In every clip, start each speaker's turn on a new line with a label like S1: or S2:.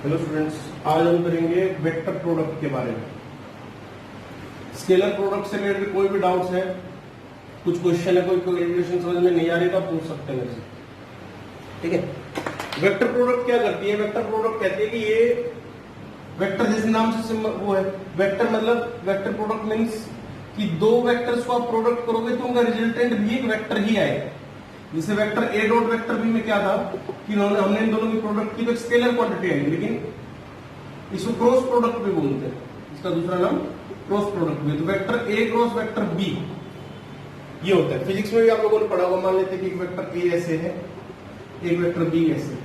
S1: Hello students, आज हम करेंगे वेक्टर प्रोडक्ट के बारे में। स्केलर प्रोडक्ट से रिलेटेड कोई भी डाउट्स है, कुछ क्वेश्चन है, कोई कैलकुलेशन समझ में नहीं आ रही तो आप पूछ सकते हैं मेरे से। ठीक है। वेक्टर प्रोडक्ट क्या करती है? वेक्टर प्रोडक्ट कहती है कि ये वेक्टर जिस नाम से वो है वेक्टर, मतलब वेक्टर प्रोडक्ट मीन्स कि दो वेक्टर्स को आप प्रोडक्ट करोगे तो उनका रिजल्टेंट भी एक वेक्टर ही आएगा। जैसे वेक्टर ए डॉट वेक्टर बी में क्या था कि हमने इन दोनों की प्रोडक्ट की तो स्केलर क्वांटिटी आएगी, लेकिन इसको क्रॉस प्रोडक्ट भी बोलते हैं, इसका दूसरा नाम क्रॉस प्रोडक्ट भी। तो वेक्टर ए क्रॉस वेक्टर बी ये होता है। फिजिक्स में भी आप लोगों ने पढ़ा होगा। मान लेते हैं कि एक वेक्टर ए ऐसे है, एक वेक्टर बी ऐसे,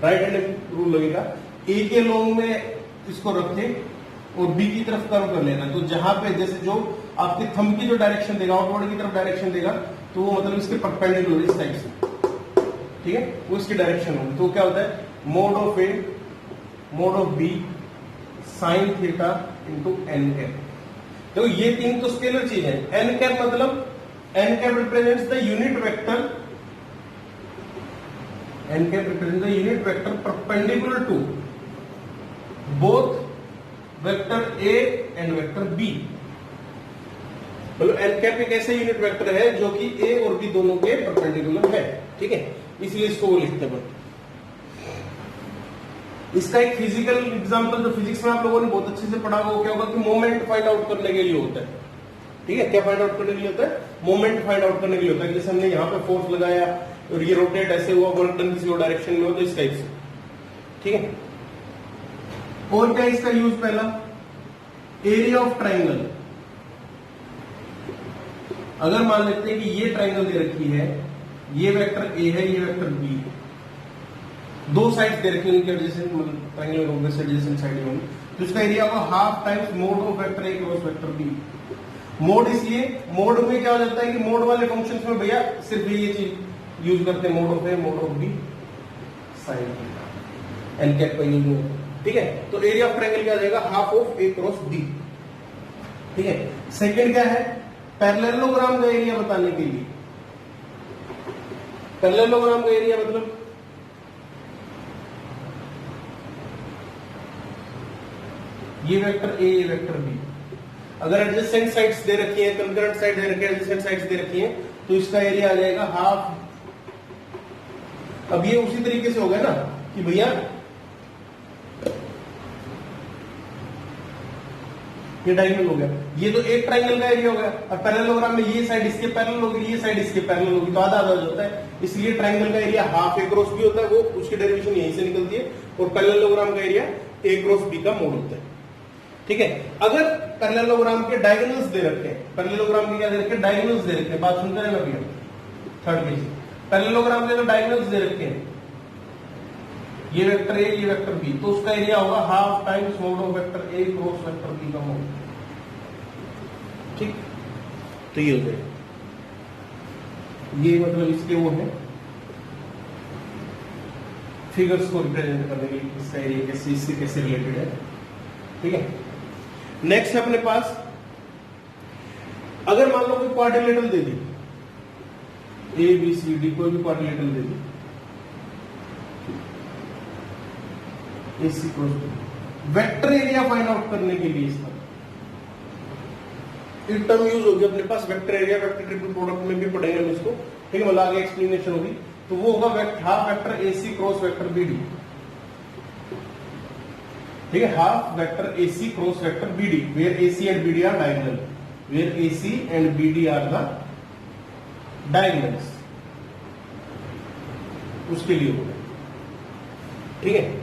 S1: राइट हैंड रूल लगेगा। ए के लॉन्ग में इसको रखे और बी की तरफ कर्व कर लेना। तो जहां पे जैसे जो आपके थंब की जो डायरेक्शन देगा, आउटवर्ड की तरफ डायरेक्शन देगा, तो वो मतलब इसके परपेंडिकुलर इस साइड से, ठीक है, वो इसकी डायरेक्शन होगी। तो क्या होता है? Mod of A mod of B sine theta into N cap. तो ये तीन तो स्केलर चीज है। एन कैप मतलब N cap represents the unit vector, N cap represents the unit vector perpendicular to both vector A and vector B. मतलब N cap एक ऐसे यूनिट वेक्टर है जो कि ए और बी दोनों के परपेंडिकुलर है, ठीक है, इसलिए इसको वो लिखते हैं। इसका एक फिजिकल एग्जांपल जो फिजिक्स में आप लोगों ने बहुत अच्छे से पढ़ा होगा, क्या होगा कि मोमेंट फाइंड आउट करने के लिए होता है। ठीक है, क्या फाइंड आउट करने के लिए होता है? मोमेंट फाइंड आउट करने के लिए होता है। जैसे हमने यहाँ पे फोर्स लगाया और ये रोटेट ऐसे हुआ, वर्क डन किसी और डायरेक्शन में हो, तो इस टाइप से, ठीक है। और क्या इसका यूज? पहला एरिया ऑफ ट्राइंगल। अगर मान लेते हैं कि ये ट्राइंगल दे रखी है, ये वेक्टर ए है, ये वेक्टर बी है, दो साइड्स दे रखी है, उनके एडजेसेंट मतलब ट्राइंगल होंगे से एडजेसेंट साइड होंगी, तो इसका एरिया होगा half times mod of vector A cross vector B. Mod इसलिए, मोड में क्या हो जाता है कि मोड वाले फंक्शंस में भैया सिर्फ ये चीज यूज करते हैं, mod of A mod of B sine theta, N cap का यूज नहीं होता, ठीक है। तो एरिया ऑफ ट्राइंगल क्या आ जाएगा? Half of A cross B, ठीक है। सेकंड क्या है? पैरेललोग्राम का एरिया बताने के लिए, पैरेललोग्राम का एरिया मतलब ये वेक्टर ए, ये वेक्टर बी, अगर एडजेसेंट साइड्स दे रखी है, कंकरेंट साइड दे रखी है, एडजेसेंट साइड्स दे रखी है, तो इसका एरिया आ जाएगा हाफ। अब ये उसी तरीके से हो गया ना कि भैया ये डायगोनल हो गया, ये तो एक ट्राइंगल का एरिया हो गया। और पैरेललोग्राम में ये साइड इसके पैरेलल होगी, ये साइड इसके पैरेलल होगी, तो आधा आधा हो जाता है। इसलिए ट्राइंगल का एरिया हाफ ए क्रॉस बी होता है, वो उसकी डेरिवेशन यहीं से निकलती है। और पैरेललोग्राम का एरिया ए क्रॉस बी का मोड होता है, ठीक है। अगर पैरेललोग्राम के डायगोनल्स दे रखे हैं, पैरेललोग्राम के क्या दे रखे हैं? डायगोनल्स दे रखे हैं। बात सुनते रहना भैया, थर्ड पेज। पैरेललोग्राम के अगर डायगोनल्स दे रखे हैं, ये वेक्टर ए, ये वेक्टर बी, तो उसका एरिया होगा half times mod of vector A cross vector B का मोड, ठीक। तो ये हो जाएगा, ये मतलब इसके वो है फिगर्स को रिप्रेजेंट करने के लिए, इसका एरिया कैसे इससे कैसे रिलेटेड है, ठीक है। नेक्स्ट है अपने पास, अगर मान लो कोई क्वाड्रिलेटरल दे दी, ए बी सी डी, कोई भी क्वाड्रिलेटरल दे दी, वेक्टर एरिया फाइंड आउट करने के लिए इसका एक टर्म यूज होगी अपने पास, vector area. Vector triple product में भी पढ़ेंगे हम इसको, ठीक है, मतलब आगे एक्सप्लेनेशन होगी। तो वो होगा half vector A C cross vector B D, ठीक है, half vector A C cross vector B D, where A C and B D are diagonal, where A C and B D are the diagonals, उसके लिए होगा, ठीक है।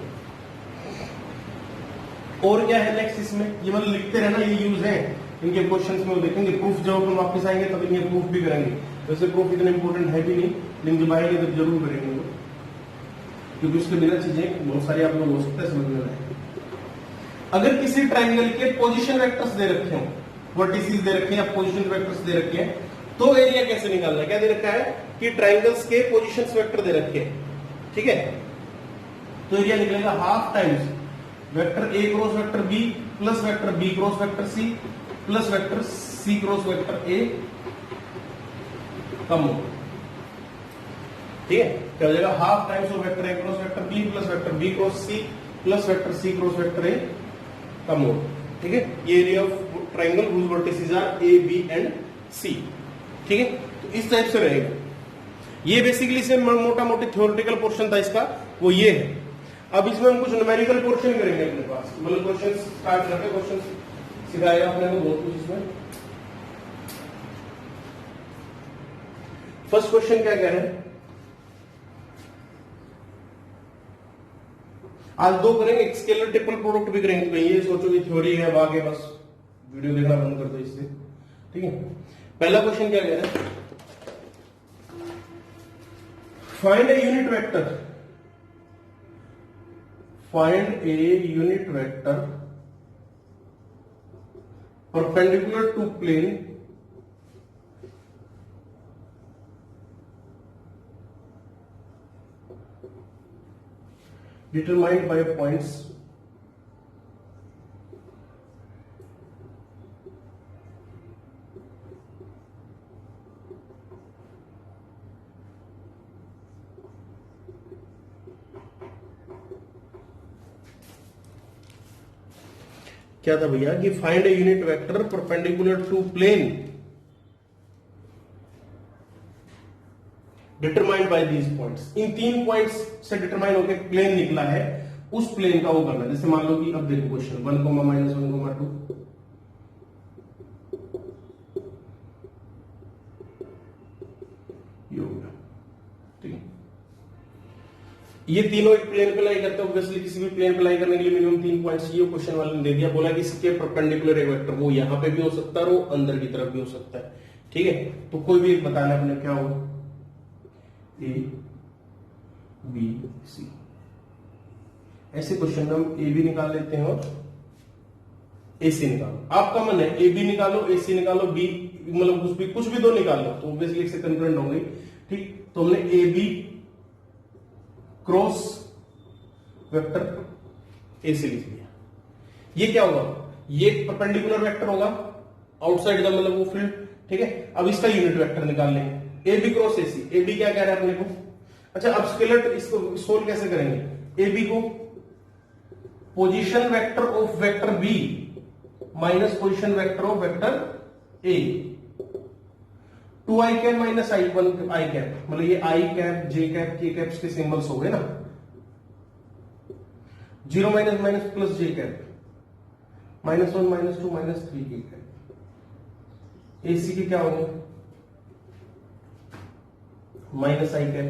S1: और क्या है नेक्स्ट इसमें? ये मतलब लिखते रहना, ये यूज है इनके क्वेश्चंस में, वो देखेंगे। प्रूफ जब हम वापस आएंगे तब इनके प्रूफ भी करेंगे। वैसे प्रूफ इतना इंपॉर्टेंट है भी नहीं, लेकिन जब आएंगे तब जरूर करेंगे वो, क्योंकि उसके बिना चीजें बहुत सारी आप लोग हो सकता है समझ में आए। अगर किसी ट्राइंगल के पोजीशन वेक्टर्स दे रखे हो, वर्टिसेस दे रखे हैं या पोजीशन वेक्टर्स दे रखे हैं, तो एरिया कैसे निकालना है? क्या दे रखा है कि ट्राइंगल्स के पोजीशंस वेक्टर दे रखे हैं, ठीक है। तो एरिया निकलेगा हाफ टाइम्स वेक्टर ए cross vector B plus vector B cross vector C plus vector C cross vector ए का मोड, ठीक है। क्या हो जाएगा? Half times of vector A cross vector B plus vector B cross C plus vector C cross vector ए का mod. ठीक है, ये area of triangle whose vertices are A B and C. ठीक है, तो इस टाइप से रहेगा। ये बेसिकली से मोटा मोटी थ्योरेटिकल पोर्शन था इसका, वो ये है। अब इसमें हम कुछ न्यूमेरिकल पोर्शन करेंगे अपने पास, मतलब क्वेश्चन स्टार्ट करके क्वेश्चन सिखाएगा अपने को बहुत कुछ इसमें। फर्स्ट क्वेश्चन क्या कह रहे हैं, आज दो करेंगे, एक स्केलर ट्रिपल प्रोडक्ट भी करेंगे। तो ये सोचो कि थ्योरी है, अब आगे बस वीडियो देखना बंद कर दो इससे। ठीक है, पहला क्वेश्चन क्या कह रहे हैं, find a unit vector, find a unit vector perpendicular to plane determined by points क्या था भैया कि find a unit vector perpendicular to plane determined by these points. इन 3 पॉइंट्स से डिटरमाइन होकर प्लेन निकला है, उस प्लेन का वो करना है। जैसे मान लो कि अब देखो क्वेश्चन 1, -1, 2 ये हो गया। ठीक है, ये तीनों एक प्लेन पे लाई करते हैं। ऑब्वियसली किसी भी प्लेन पे लाई करने के लिए मिनिमम 3 पॉइंट्स ये क्वेश्चन वाले ने दे दिया, बोला कि इसके परपेंडिकुलर एक वेक्टर, वो यहां पे भी हो सकता है और वो अंदर की तरफ भी हो सकता है। ठीक है, तो कोई भी एक बताना अपने क्या हो, ए बी सी। ऐसे क्वेश्चन में हम ए बी निकाल लेते हैं और ए सी निकालो। आपका मन है ए बी निकालो, ए सी निकालो, बी मतलब कुछ भी दो निकाल लो, तो ऑब्वियसली एक से कंकरेंट होंगे। ठीक, तो हमने A B cross vector A से लिख दिया। ये क्या होगा, ये परपेंडिकुलर वेक्टर होगा आउटसाइड का, मतलब वो फील्ड। ठीक है, अब इसका यूनिट वेक्टर निकाल लेंगे, A B cross A C. A B क्या कह रहा है अपने को, अच्छा अब स्केलर इसको सोल्व कैसे करेंगे, ए बी को position vector of vector B minus position vector of vector A, 2i cap minus i cap, मतलब ये i cap, j cap, k caps के सिंबल्स हो गए ना। 0 minus minus plus j cap, -1 -2 -3 k cap. ac के क्या होंगे, minus i cap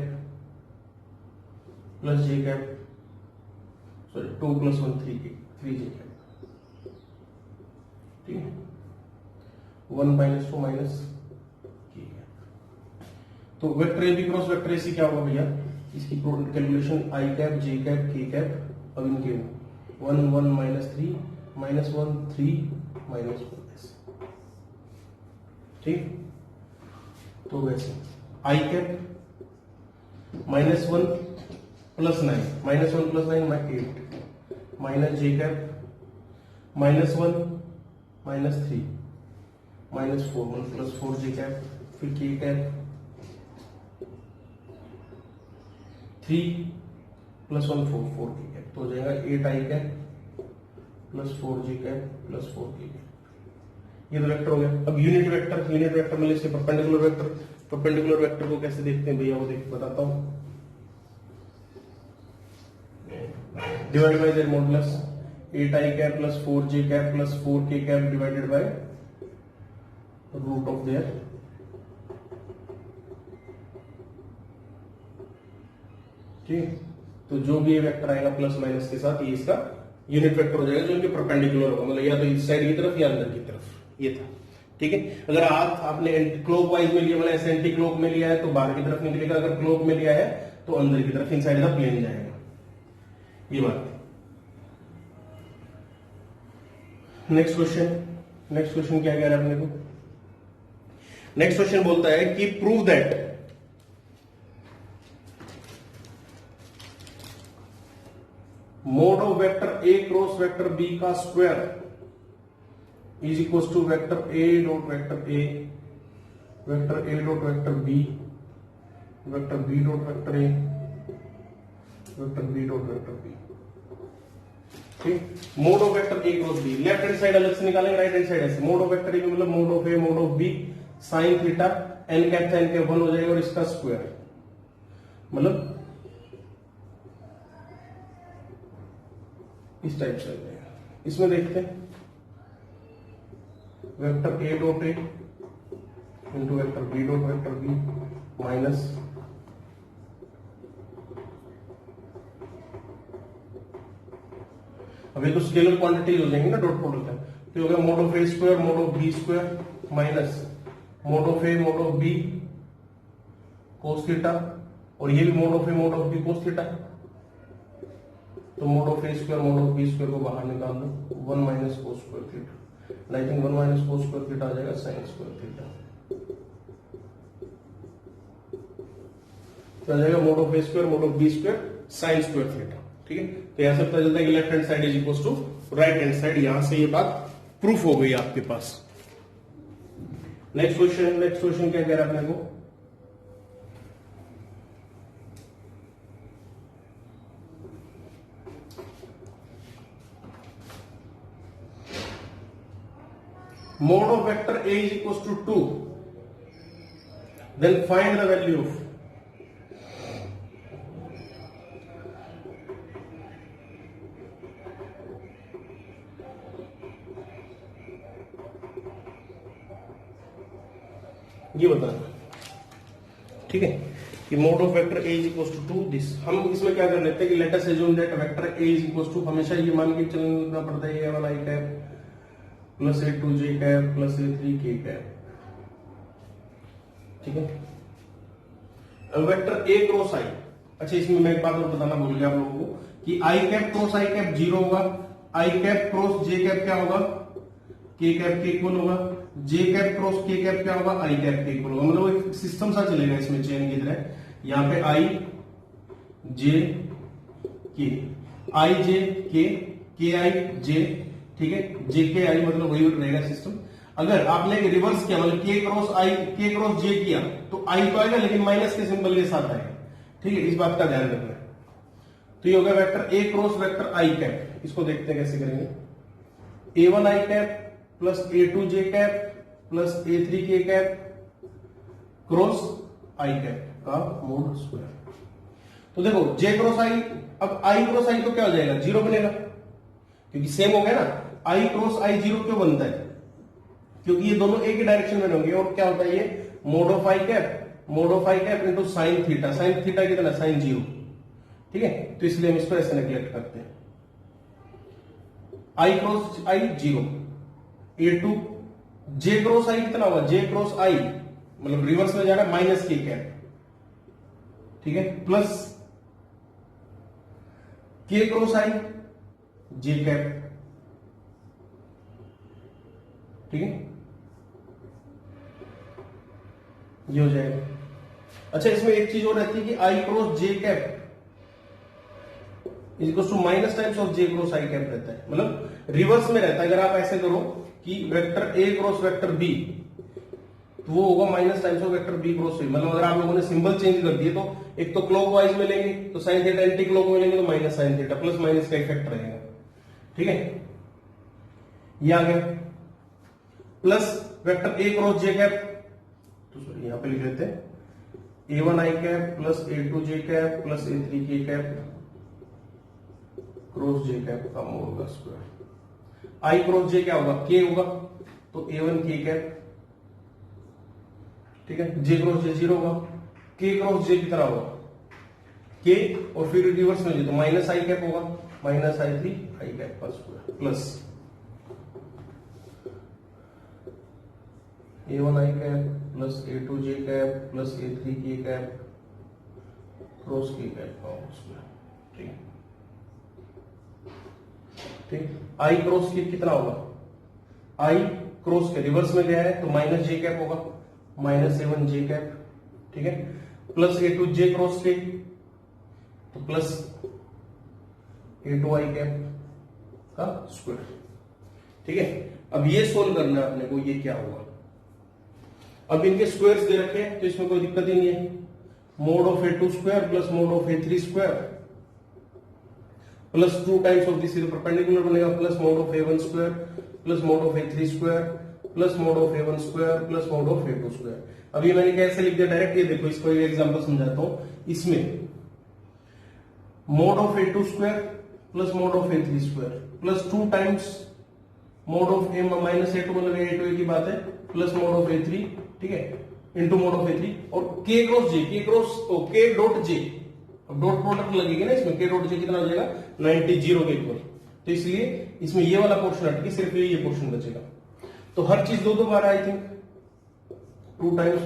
S1: plus j cap, sorry 2 + 1 3j cap. ठीक है, 1 - 2 माइनस, तो vector A B cross vector A C क्या होगा भैया, इसकी calculation i cap, j cap, k cap, अब इनके 1 1 -3 -1 3 -1 ठीक। तो वैसे i cap -1 + 9 -1 + 9 8 minus j cap -1 -3 -4 1 + 4 j cap, फिर k कैप 3 + 1 4 4 k कैप, तो हो जाएगा 8i cap plus 4j cap plus 4k cap. ये तो वेक्टर हो गया। अब यूनिट वेक्टर मतलब इसके परपेंडिकुलर वेक्टर को कैसे देखते हैं भैया, वो देख बताता हूं। Divide by their modulus 8i cap plus 4j cap plus 4k cap divided by root of their. ठीक, तो जो भी ये वेक्टर आएगा प्लस माइनस के साथ, ये इसका यूनिट वेक्टर हो जाएगा, जो इनके परपेंडिकुलर होगा, मतलब या तो इस साइड की तरफ या अंदर की तरफ। ये था। ठीक है, अगर आपने क्लॉक वाइज में लिया, मतलब ऐसे एंटी क्लॉक में लिया है तो बाहर की तरफ निकलेगा, अगर क्लॉक में लिया है तो अंदर की तरफ इनसाइड द प्लेन जाएगा। ये बात। नेक्स्ट क्वेश्चन क्या कह रहा है अपने को, नेक्स्ट क्वेश्चन बोलता है कि prove that mod of vector A cross vector B का square is equal to vector A dot vector A, vector A dot vector B, vector B dot vector A, vector B dot vector B. ठीक, mod of vector A cross B, left hand side अलग से निकालेंगे, right hand side ऐसे, mod of vector A मतलब mod of A mod of B sine theta N cap था, N cap 1 हो जाएगा और इसका स्क्वायर, मतलब इस टाइप से हो जाएगा। इसमें देखते हैं vector A dot A into vector B dot vector B minus अब ये तो स्केलर क्वांटिटीज हो जाएंगी ना, डॉट प्रोडक्ट है, तो हो गया mod of A square mod of B square minus mod of A mod of B cos theta, और ये भी mod of A mod of B cos theta, तो mod of A square mod of B square को बाहर निकाल दो, 1 minus cos square theta, I think 1 minus cos square theta आ जाएगा साइन स्क्वायर थीटा, तो आ जाएगा mod of A square mod of B square sine square theta. ठीक है, तो यहां से पता चलता है कि left hand side is equal to right hand side, यहां से ये बात प्रूफ हो गई आपके पास। नेक्स्ट क्वेश्चन क्या कह रहा है अपने को, mode of vector a is equals to 2, then find the value of ये बताना। ठीक है, कि mod of vector a is equal to 2 this, हम इसमें क्या कर लेते हैं कि let us assume that vector a is equal to, हमेशा ये मान के चलना पड़ता है a1 i cap plus a2 j cap plus a3 k cap. ठीक है, अब वेक्टर a क्रॉस i, अच्छा इसमें मैं एक बात और बताना भूल गया आप लोगों को कि i cap cross i cap 0 होगा, i cap cross j cap क्या होगा, k कैप के इक्वल होगा, j cap cross k cap क्या होगा, i कैप के इक्वल होगा, मतलब एक सिस्टम सा चलेगा इसमें चेन की तरह, यहाँ पे i j k i j k k i j, ठीक है, j k i मतलब वही रहेगा सिस्टम। अगर आपने रिवर्स किया मतलब k क्रॉस j किया तो i तो आएगा लेकिन माइनस के सिंबल के साथ आएगा। ठीक है, इस बात का ध्यान रखना है। तो ये होगा vector a cross vector i cap, इसको देखते हैं कैसे करेंगे, a1 i cap plus a2 j cap plus a3 k cap cross i cap का मोड स्क्वायर। तो देखो j क्रॉस i, अब i क्रॉस i तो क्या हो जाएगा, 0 बनेगा, क्योंकि सेम हो गया ना, i क्रॉस i 0 क्यों बनता है, क्योंकि ये दोनों एक ही डायरेक्शन में होंगे, और क्या होता है ये mode of i cap into sine theta, sine theta कितना, साइन 0। ठीक है, तो इसलिए हम इसको ऐसे नेग्लेक्ट करते हैं, i cross i 0, a2 j cross i कितना होगा, j क्रॉस i मतलब रिवर्स में जा रहा है माइनस k कैप, ठीक है, plus k cross i j cap. ठीक है, ये हो जाएगा। अच्छा इसमें एक चीज और रहती है कि i cross j cap is equal to minus times of j cross i cap रहता है, मतलब रिवर्स में रहता है। अगर आप ऐसे करो कि vector a cross vector b, तो वो होगा minus times of vector b cross a, मतलब अगर आप लोगों ने सिंबल चेंज कर दिए तो एक तो क्लॉकवाइज में लेंगे तो साइन थीटा, एंटी क्लॉक में लेंगे तो minus sine theta, plus minus का इफेक्ट रहेगा। ठीक है, ये आ गया, plus vector a cross j cap, तो सॉरी यहां पे लिख लेते हैं a1 i cap plus a2 j cap plus a3 k cap cross j cap का मोड का स्क्वायर। i क्रॉस j क्या होगा, k होगा, तो a1 k कैप, ठीक है, j क्रॉस j 0 होगा, k क्रॉस j कितना होगा, k और फिर रिवर्स में तो माइनस i कैप होगा, माइनस i3 i कैप का square plus a1 i cap plus a2 j cap plus a3 k cap cross k cap का स्क्वायर। ठीक है, ठीक, i क्रॉस k कितना होगा, i क्रॉस के रिवर्स में गया है तो माइनस j कैप होगा, माइनस a1 j कैप, ठीक है, plus a2 j cross k तो प्लस a2 i कैप का स्क्वायर। ठीक है, अब ये सोल्व करना है अपने को, ये क्या होगा, अब इनके स्क्वायर्स दे रखे हैं तो इसमें कोई दिक्कत ही नहीं है, mod of a2 square plus mod of a3 square plus 2 times of this perpendicular बनेगा plus mod of a1 square plus mod of a3 square plus mod of a1 square plus mod of a2 square. अब ये मैंने कैसे लिख दिया direct, ये देखो इसको एक एग्जांपल समझाता हूं। इसमें mode of a2 square plus mod of a3 square plus 2 times mod of a minus a2 मतलब a2 की बात है प्लस मोड ऑफ a3, ठीक है, इंटू मोड ऑफ a3 और k cross j, k dot j, अब dot product लगेगी ना इसमें, k डॉट j कितना हो जाएगा 90 जीरो के इक्वल। तो इसलिए इसमें ये वाला पोर्शन हट के सिर्फ ये पोर्शन बचेगा। तो हर चीज दो बार आई थिंक 2 टाइम्स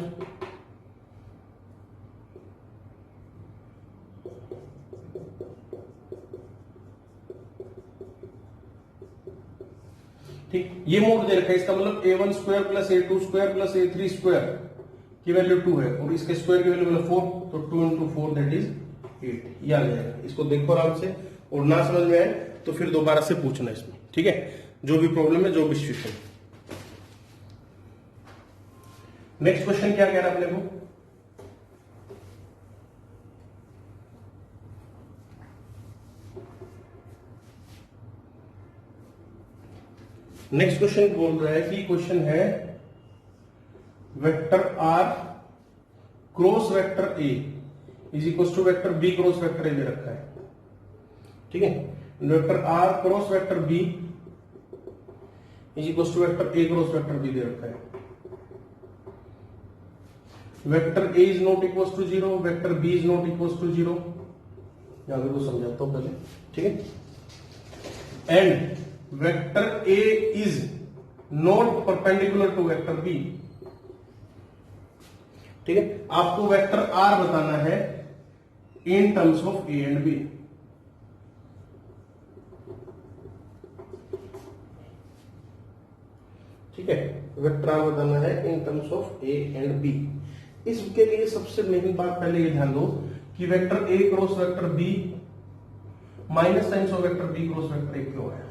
S1: ठीक, ये मोड दे रखा है, इसका मतलब a1 square plus a2 square plus a3 square की वैल्यू 2 है और इसके स्क्वायर की वैल्यू मतलब 4, तो 2 इंटू 4 दैट इज 8, ये आ जाएगा। इसको देखो आराम से और ना समझ में आए तो फिर दोबारा से पूछना इसमें, ठीक है, जो भी प्रॉब्लम है, जो भी सिचुएशन। नेक्स्ट क्वेश्चन क्या कह रहा है अपने को, नेक्स्ट क्वेश्चन बोल रहा है कि क्वेश्चन है vector R cross vector A is equal to vector B cross vector A दे रखा है, ठीक है। Vector R cross vector B is equal to vector A cross vector B दे रखा है। Vector A is not equal to 0, vector B is not equal to 0, यहां को समझाता हूं पहले, ठीक है। And vector A is not perpendicular to vector B, ठीक है। आपको वेक्टर आर बताना है in terms of A and B, ठीक है। वेक्टर आर बताना है in terms of A and B. इसके लिए सबसे मेन बात पहले ये ध्यान दो कि vector A cross vector B minus times of vector B cross vector A क्यों है।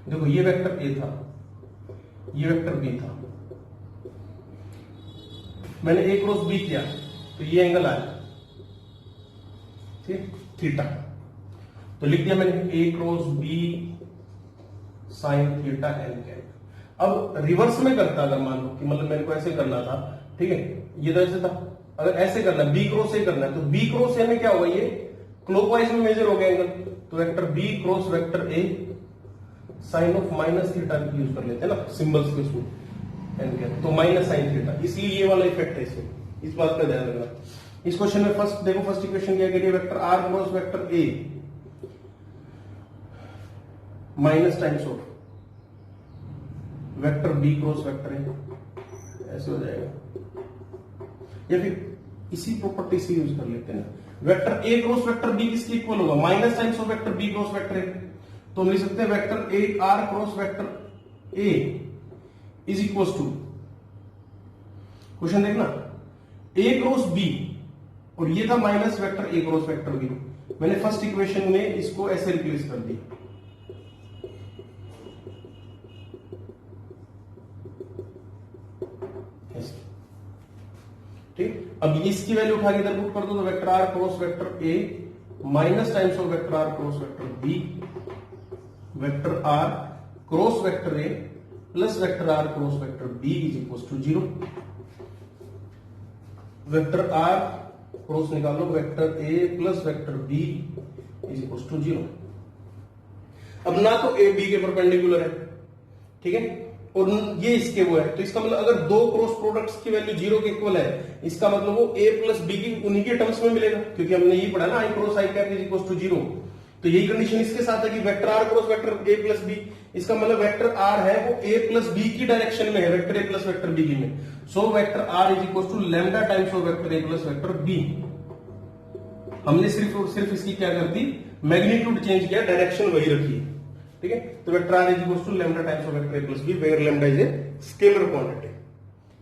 S1: देखो ये वेक्टर ए था, ये वेक्टर बी था, मैंने ए क्रॉस बी किया तो ये एंगल आया, ठीक, थीटा, तो लिख दिया मैंने A cross B sine theta N cap. अब रिवर्स में करता अगर मान लो कि मतलब मेरे को ऐसे करना था, ठीक है, ये तो ऐसे था, अगर ऐसे करना बी क्रॉस ए करना है तो बी क्रॉस ए में क्या होगा, ये क्लॉकवाइज में मेजर हो गया एंगल, तो vector B cross vector A sine of minus theta use कर लेते हैं ना सिंबल्स के उसमें, तो माइनस साइन थीटा, इसलिए ये वाला इफेक्ट है इसमें, इस बात का ध्यान रखना। इस क्वेश्चन में फर्स्ट देखो, फर्स्ट इक्वेशन क्या कह रही है, vector R cross vector A minus times of vector B cross vector A, ऐसे हो जाएगा। या फिर इसी प्रॉपर्टी से यूज कर लेते हैं ना, वेक्टर ए क्रॉस वेक्टर बी किसके इक्वल होगा, minus times of vector B cross vector ए, तो हम लिख सकते हैं vector A R cross vector A is equal to, question देखना, ए क्रॉस बी और ये था माइनस वेक्टर ए क्रॉस वेक्टर बी, मैंने फर्स्ट इक्वेशन में इसको ऐसे रिप्लेस कर दिया, ठीक। अब इसकी वैल्यू उठा के इधर पुट कर दो तो vector R cross vector A minus times of vector R cross vector B, vector R cross vector A plus vector R cross vector B is equal to 0। Vector R cross निकालो, vector A plus vector B is equal to 0। अब ना तो A B के perpendicular है, ठीक है, और ये इसके वो है, तो इसका मतलब अगर दो क्रॉस प्रोडक्ट्स की वैल्यू 0 के इक्वल है, इसका मतलब वो a प्लस बी की उन्हीं के टर्म्स में मिलेगा, क्योंकि हमने ये पढ़ा ना I cross I cap is equal to 0, तो यही कंडीशन इसके साथ है कि वेक्टर आर क्रॉस वेक्टर ए प्लस बी, इसका मतलब वेक्टर आर है वो a प्लस बी की डायरेक्शन में है, वेक्टर ए प्लस वेक्टर बी की में, so vector R is equal to lambda times of vector A plus vector B. हमने सिर्फ और सिर्फ इसकी क्या कर दी, मैग्नीट्यूड चेंज किया, डायरेक्शन वही रखी, ठीक है। तो vector R is equal to lambda times of vector A plus B where lambda is a scalar quantity,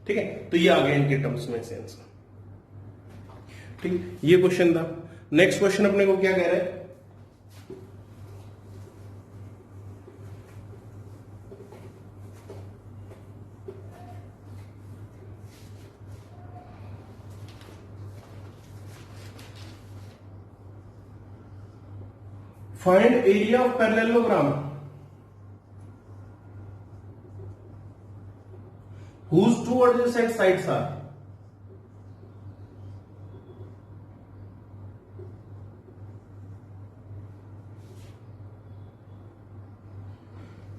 S1: ठीक है। तो ये आ गया इनके टर्म्स में से आंसर, ठीक, ये क्वेश्चन था। नेक्स्ट क्वेश्चन अपने को क्या कह रहा है, find area of parallelogram whose two adjacent sides are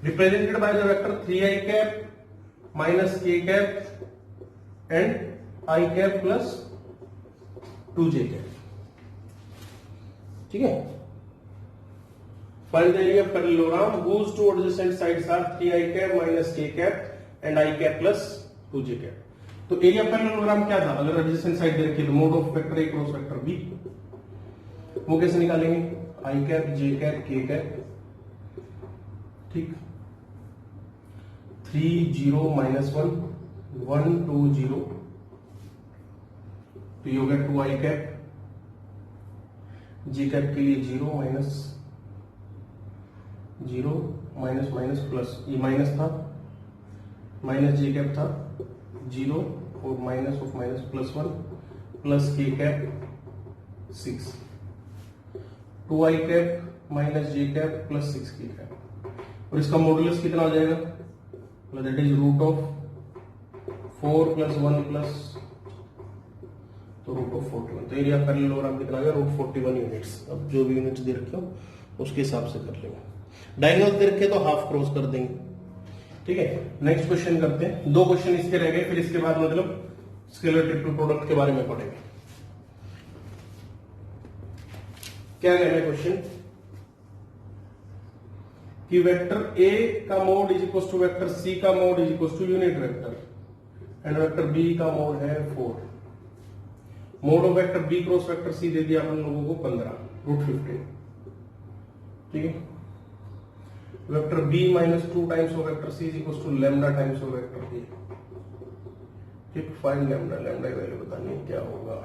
S1: represented by the vector 3i cap minus k cap and I cap plus 2j cap. ठीक है, find the area of parallelogram whose two adjacent sides are 3i cap minus k cap and I cap plus 2j cap. तो area parallelogram क्या था? अगर adjacent side दे रखी है तो mod of vector A cross vector b, वो कैसे निकालेंगे? I cap, j cap, k cap, ठीक, 3 0 -1 1 2 0, तो ये हो गया 2 आई कैप, जे कैप के लिए 0 माइनस 0 माइनस माइनस प्लस, ये माइनस था, माइनस जे कैप था 0 और minus of minus plus 1 plus k cap 6, 2 i cap minus j cap plus 6 k cap, और इसका मॉडुलस कितना हो जाएगा? That is root of 4 plus 1 plus, तो रूट ऑफ 41। तो एरिया पैरेललोग्राम कितना आ गया? Root 41 units. अब जो भी यूनिट्स दे रखे हो उसके हिसाब से कर लेंगे। डायगोनल दे रखे तो हाफ क्रॉस कर देंगे। ठीक है, नेक्स्ट क्वेश्चन करते हैं। 2 क्वेश्चन इसके रह गए, फिर इसके बाद मतलब स्केलर ट्रिपल प्रोडक्ट के बारे में पढ़ेंगे। क्या कहना है क्वेश्चन कि वेक्टर ए का mod is equal to vector सी का mod is equal to unit vector, and vector B का मोड है 4। Mod of vector B cross vector C दे दिया हम लोगों को 15 रूट 15। ठीक है, vector b minus 2 times of vector c is equal to lambda times of vector a। ठीक, फाइंड लैम्डा, लैम्डा की वैल्यू बतानी है क्या होगा।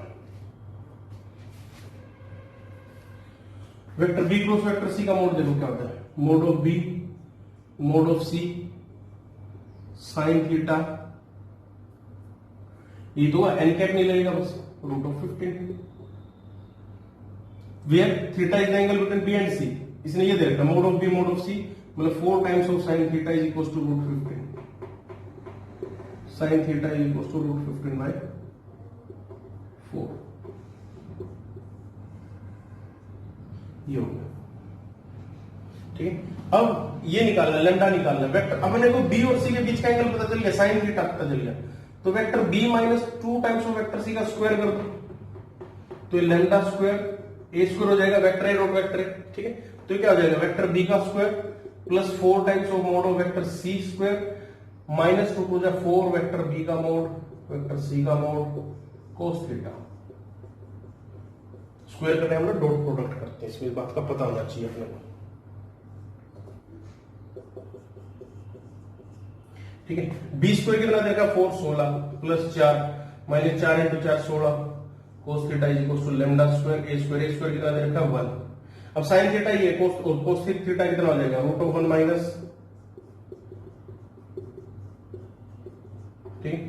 S1: Vector b cross vector c का मोड देखो क्या होता है, mod of b mod of c sine theta, ये तो n कैप नहीं लगेगा बस, root of 15, where theta is the angle between b and c। इसने ये दे रखा mod of b mod of c, मतलब 4 times of sine theta is equal to root 15, sine theta is equal to root 15 by 4। ये हो गया। ठीक है, अब ये निकालना, लैम्डा निकालना, वेक्टर अब अपने को b और c के बीच का एंगल पता चल गया, साइन थीटा पता चल गया, तो vector b minus 2 times of vector c का स्क्वायर कर दो, तो ये लैम्डा स्क्वायर ए स्क्वायर हो जाएगा, वेक्टर ए डॉट वेक्टर ए। ठीक है, तो क्या हो जाएगा, वेक्टर b का square plus 4 times of mod of vector c square minus 2 two 4 vector b का मोड वेक्टर c का मोड cos थीटा। स्क्वायर करने हम लोग डॉट प्रोडक्ट करते हैं, इसमें इस बात का पता होना चाहिए अपने को। ठीक है, b स्क्वायर कितना देगा 4 16 plus 4 minus 4 into 4 16 cos theta is equal to lambda square a square कितना दे रखा 1। अब साइन थीटा ये cos थीटा कितना हो जाएगा, रूट ऑफ 1 माइनस, ठीक,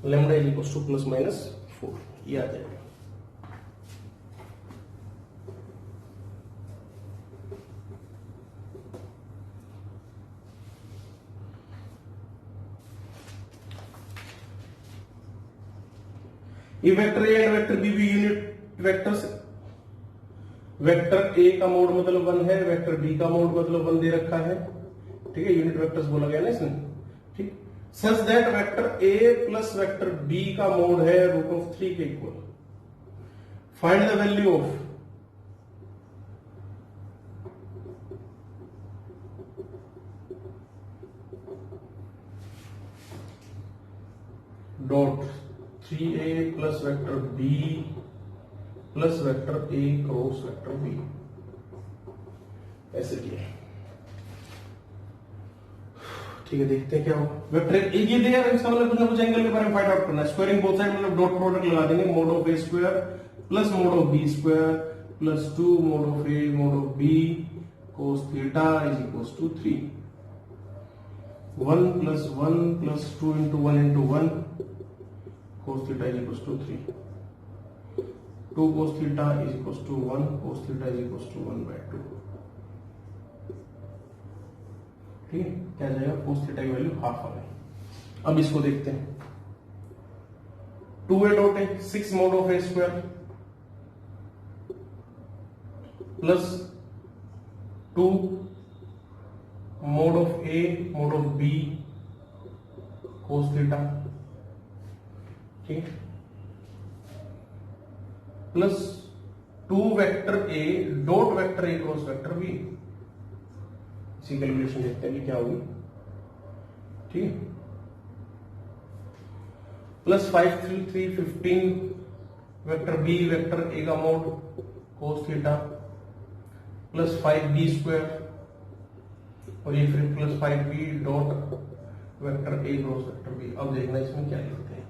S1: lambda is equal to plus minus 4, ये आ जाएगा। ये vector A and vector b भी यूनिट वेक्टर्स, वेक्टर ए का मोड मतलब 1 है, वेक्टर बी का मोड मतलब 1 दे रखा है। ठीक है, यूनिट वेक्टर्स बोला गया ना इसमें। ठीक, such that vector A plus vector B का मोड है रूट ऑफ 3 के equal. Find the value of dot 3a plus vector b plus vector a cross vector b, ऐसे किया। ठीक है, देखते हैं क्या हो। वेक्टर ये दिया है, इसका मतलब कुछ ना कुछ एंगल के बारे में फाइंड आउट करना है। स्क्वायरिंग बोथ साइड मतलब डॉट प्रोडक्ट लगा देंगे, mod of a square plus mod of b square plus 2 mod of a mod of b cos theta is equal to 3। 1 + 1 + 2 × 1 × 1 cos θ = 3, 2 cos θ = 1, cos θ = 1/2। ठीक है, क्या जाएगा, cos θ की वैल्यू हाफ आ गई। अब इसको देखते हैं, 2a डॉट है 6 mod of a square plus 2 mod of a mod of b cos θ, ठीक है, प्लस 2 वेक्टर a dot vector a cross vector b। इसी कैलकुलेशन देखते हैं कि क्या होगी, ठीक है, plus 5 3 3 15 vector b vector a का mod cos θ plus 5b square, और ये फिर plus 5b dot vector a cross vector b। अब देखना इसमें क्या लिखते हैं,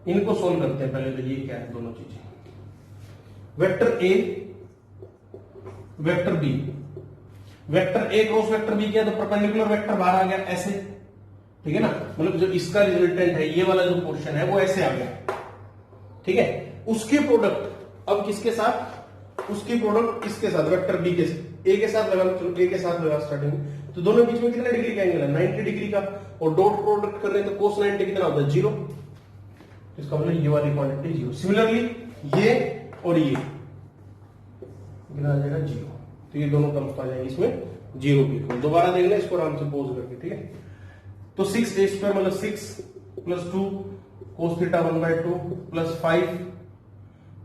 S1: इनको सोल्व करते हैं पहले। तो ये क्या है, दोनों चीजें, vector a vector b, vector a cross vector b क्या है, तो परपेंडिकुलर वेक्टर बाहर आ गया ऐसे, ठीक है ना, मतलब जो इसका रिजल्टेंट है ये वाला जो पोर्शन है वो ऐसे आ गया, ठीक है। उसके प्रोडक्ट अब किसके साथ, उसकी प्रोडक्ट इसके साथ, वेक्टर b के साथ, a के साथ लगा, चलो a के साथ लगा स्टार्टिंग में, तो दोनों बीच में कितना डिग्री का एंगल है, 90 डिग्री का, और डॉट प्रोडक्ट कर रहे हैं तो cos 90 कितना होता है, 0। इसका मतलब ये वाली क्वांटिटी 0। सिमिलरली ये और ये कितना आ जाएगा, 0। तो ये दोनों टर्म्स आ जाएंगे इसमें 0 के इक्वल। दोबारा देखना इसको आराम से पोज करके, ठीक है। तो 6a² मतलब 6 + 2 cos θ 1/2 प्लस 5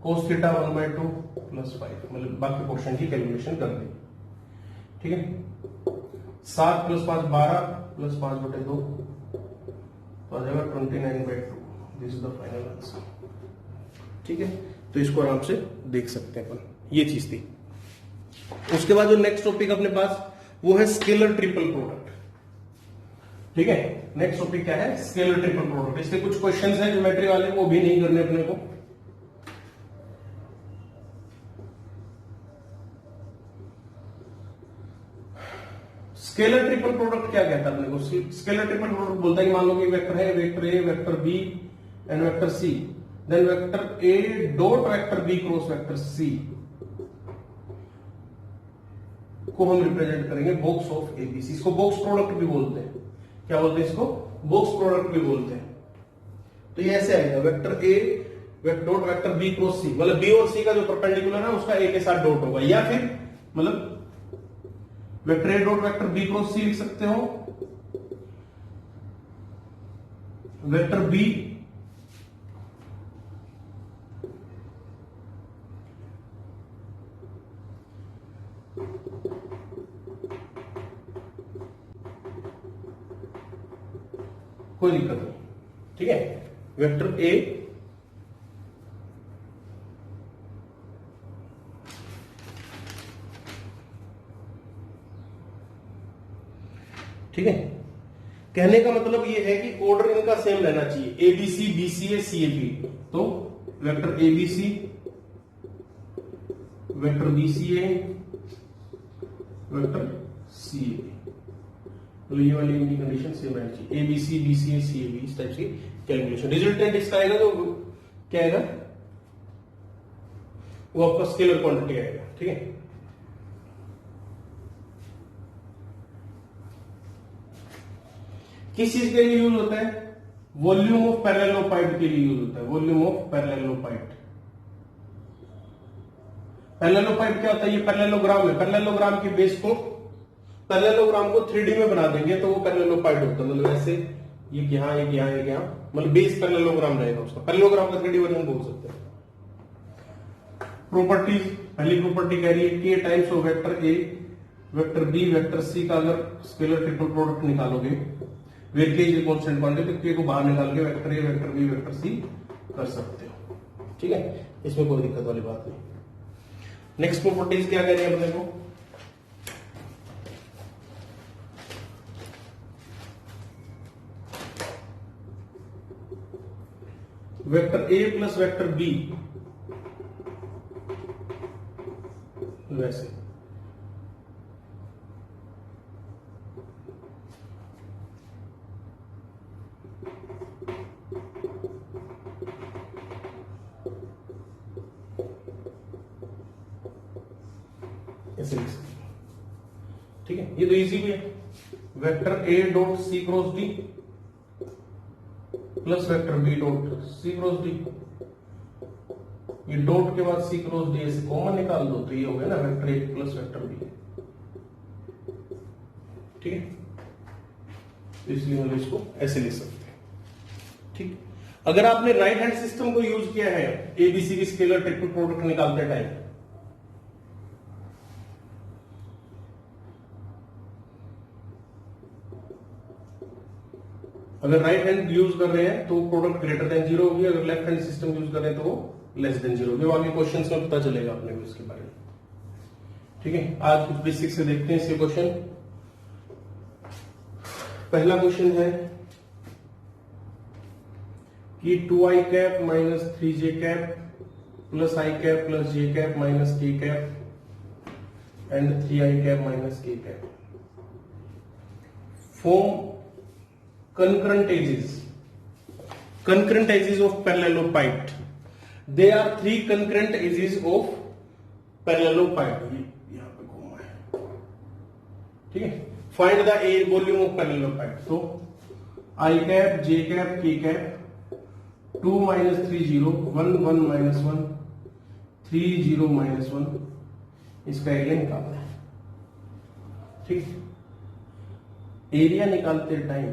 S1: cos θ 1/2 प्लस 5, मतलब बाकी पोर्शन की कैलकुलेशन कर दी, ठीक है। 7 + 5 12 प्लस 5/2 तो आ जाएगा 29/2। This is the final answer, ठीक है। तो इसको आराम से देख सकते हैं अपन, ये चीज थी। उसके बाद जो नेक्स्ट टॉपिक अपने पास वो है स्केलर ट्रिपल प्रोडक्ट, ठीक है। नेक्स्ट टॉपिक क्या है, स्केलर ट्रिपल प्रोडक्ट। इसके कुछ क्वेश्चंस हैं ज्योमेट्री वाले, वो भी नहीं करने अपने को। स्केलर ट्रिपल प्रोडक्ट क्या कहता है अपने को, स्केलर ट्रिपल प्रोडक्ट बोलता है कि मान लो कि वेक्टर है, vector a vector b and vector c, then vector a dot vector b cross vector c को हम रिप्रेजेंट करेंगे बॉक्स ऑफ एबीसी। इसको बॉक्स प्रोडक्ट भी बोलते हैं, क्या बोलते हैं इसको, बॉक्स प्रोडक्ट भी बोलते हैं। तो ये ऐसे आएगा, vector a dot vector b cross c, मतलब b और c का जो परपेंडिकुलर है उसका a के साथ डॉट होगा, या फिर मतलब vector a dot vector b cross c लिख सकते हो, वेक्टर b कोई दिक्कत नहीं, ठीक है, वेक्टर a ठीक है। कहने का मतलब ये है कि ऑर्डर इनका सेम रहना चाहिए, A B C B C A C A B. तो vector A B C vector B C A vector C A, तो ये वाली इनकी कंडीशन सेम रहनी चाहिए, A B C B C A C A B, इस type की calculation. Resultant इसका आएगा तो क्या आएगा, वो आपका स्केलर क्वांटिटी आएगा, ठीक है। किस चीज के लिए यूज होता है, वॉल्यूम ऑफ पैरेललोपाइड के लिए यूज होता है, वॉल्यूम ऑफ पैरेललोपाइड। पैरेललोपाइड क्या होता है, ये पैरेललोग्राम है, पैरेललोग्राम के बेस को, पैरेललोग्राम को 3D में बना देंगे तो वो पैरेललोपाइड होता है, मतलब ऐसे ये यहाँ एक यहाँ एक यहाँ, मतलब बेस पैरेललोग्राम रहेगा उसका, पैरेललोग्राम का 3D वर्जन बोल सकते हैं। प्रॉपर्टीज, पहली प्रॉपर्टी कह रही है k times of vector A vector B vector सी का अगर स्केलर ट्रिपल प्रोडक्ट निकालोगे, where k is constant quantity, तो के को बाहर निकाल के वेक्टर ए वेक्टर बी वेक्टर सी कर सकते हो, ठीक है, इसमें कोई दिक्कत वाली बात नहीं। नेक्स्ट प्रॉपर्टीज क्या कह रही है अपने को, वेक्टर ए प्लस वेक्टर बी वैसे ये तो इजी भी है, वेक्टर ए dot c cross d plus vector B dot c cross d, ये डॉट के बाद सी क्रॉस डी से कॉमन निकाल दो तो ये हो गया ना वेक्टर ए प्लस वेक्टर बी। ठीक है, इसलिए हम इसको ऐसे लिख सकते हैं। ठीक, अगर आपने राइट हैंड सिस्टम को यूज किया है एबीसी की स्केलर ट्रिपल प्रोडक्ट निकालते टाइम, अगर राइट हैंड यूज कर रहे हैं तो प्रोडक्ट ग्रेटर देन जीरो होगी, अगर लेफ्ट हैंड सिस्टम यूज कर रहे हैं तो वो लेस देन जीरो होगी। आगे क्वेश्चंस में पता चलेगा अपने को इसके बारे में। ठीक है, आज कुछ बेसिक से देखते हैं इसके क्वेश्चन। पहला क्वेश्चन है कि 2i cap minus 3j cap plus i cap plus j cap minus k cap and 3i cap minus k cap form concurrent edges of parallelopiped. They are three concurrent edges of parallelopiped. यहां पे घूमा है, ठीक है। Find the volume of parallelopiped. So I cap, j cap, k cap, 2 minus 3 0, 1 1 minus 1, 3 0 minus 1, इसका area निकालना है। ठीक, एरिया निकालते टाइम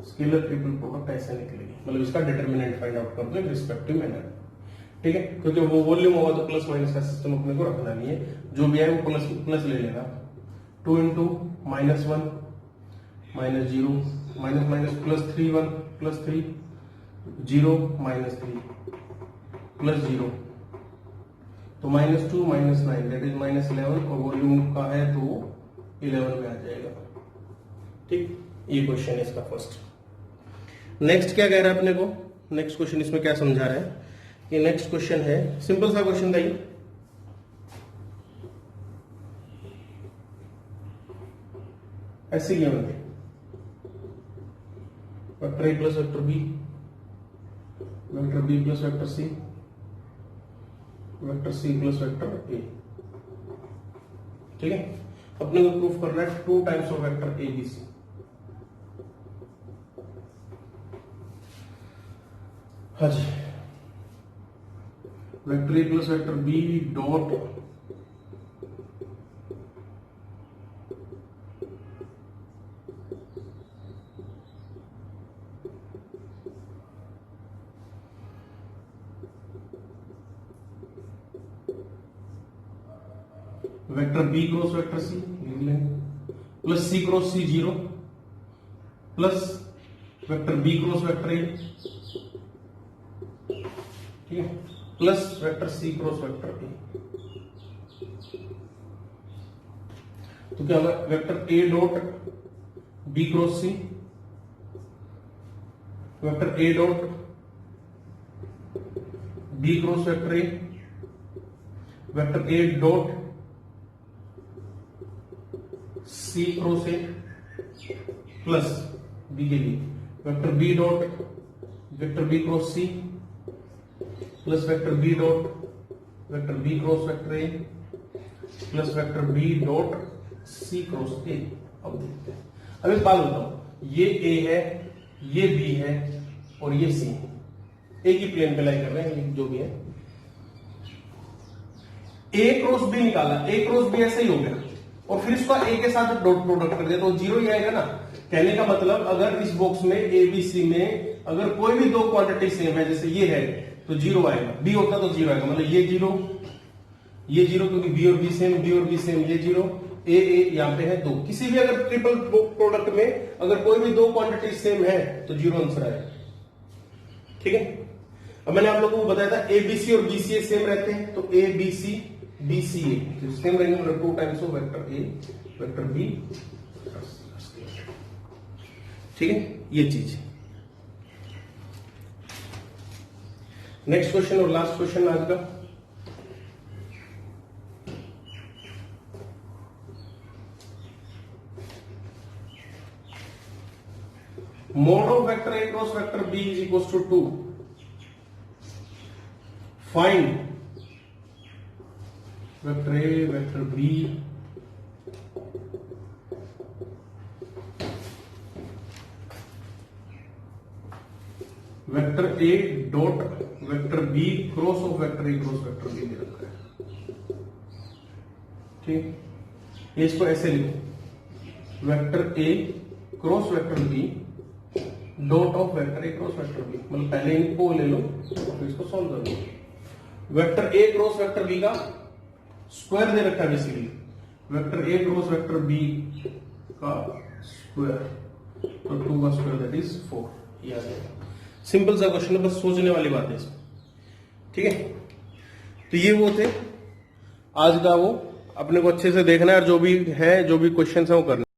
S1: स्केलर ट्रिपल प्रोडक्ट ऐसे निकलेगी, मतलब इसका डिटरमिनेंट फाइंड आउट कर दो रिस्पेक्टिव मैनर। ठीक है, क्योंकि वो वॉल्यूम होगा तो प्लस माइनस का सिस्टम अपने को रखना नहीं है, जो भी है वो प्लस प्लस ले लेगा। 2 into minus 1 minus 0 minus minus plus 3 1 plus 3 0 minus 3 plus 0 तो minus 2 minus 9 that is minus 11 और वॉल्यूम का है तो 11 में आ जाएगा। ठीक, ये क्वेश्चन है इसका फर्स्ट। नेक्स्ट क्या कह रहा है अपने को, नेक्स्ट क्वेश्चन इसमें क्या समझा रहा है कि नेक्स्ट क्वेश्चन है सिंपल सा क्वेश्चन था ये, ऐसे ही है वेक्टर ए plus vector B plus vector C plus vector ए। ठीक है, अपने को प्रूफ करना है 2 times of vector A B C. हाँ जी, वेक्टर ए plus vector B dot vector B cross vector C लिख लेंगे plus C cross C 0 plus vector B cross vector ए, ठीक है, plus vector C cross vector ए। तो क्या होगा, vector A dot b cross c, vector A dot b cross vector A, vector A dot c cross a plus b के लिए vector B dot vector B cross C plus vector B dot vector B cross vector A plus vector B dot c cross a. अब देखते हैं, अब एक बात बताओ, ये ए है, ये बी है और ये सी है, एक ही प्लेन पे लाई कर रहे हैं जो भी है। ए क्रॉस बी निकाला, ए क्रॉस बी ऐसे ही हो गया और फिर इसका ए के साथ डॉट प्रोडक्ट कर दिया तो 0 ही आएगा ना। कहने का मतलब अगर इस बॉक्स में ए बी सी में अगर कोई भी 2 क्वांटिटी सेम है, जैसे ये है तो 0 आएगा, बी होता तो 0 आएगा, मतलब ये 0 क्योंकि बी और बी सेम, ये 0, ए यहां पे है 2। किसी भी अगर ट्रिपल प्रोडक्ट में अगर कोई भी 2 क्वांटिटी सेम है तो 0 आंसर आएगा। ठीक है, अब मैंने आप लोगों को बताया था ए बी सी और बी सी ए सेम रहते हैं, तो A B C B C A same रहेंगे, मतलब 2 times of vector A vector B. ठीक है, ये चीज। नेक्स्ट क्वेश्चन और लास्ट क्वेश्चन आज का, mod of vector A cross vector B is equal to 2। Find vector A vector B vector A dot vector B cross of vector A cross vector B दे रखा है। ठीक, इसको ऐसे लिखो, vector A cross vector B dot of vector A cross vector B, मतलब पहले इनको ले लो फिर इसको सॉल्व कर लो। वेक्टर ए क्रॉस वेक्टर बी का स्क्वायर दे रखा है बेसिकली, वेक्टर ए क्रॉस वेक्टर बी का स्क्वायर, तो 2 का स्क्वायर दैट इज 4। ये आ जाएगा। सिंपल सा क्वेश्चन है, बस सोचने वाली बात है इसमें। ठीक है, तो ये वो थे आज का, वो अपने को अच्छे से देखना है और जो भी है, जो भी क्वेश्चन है वो करना।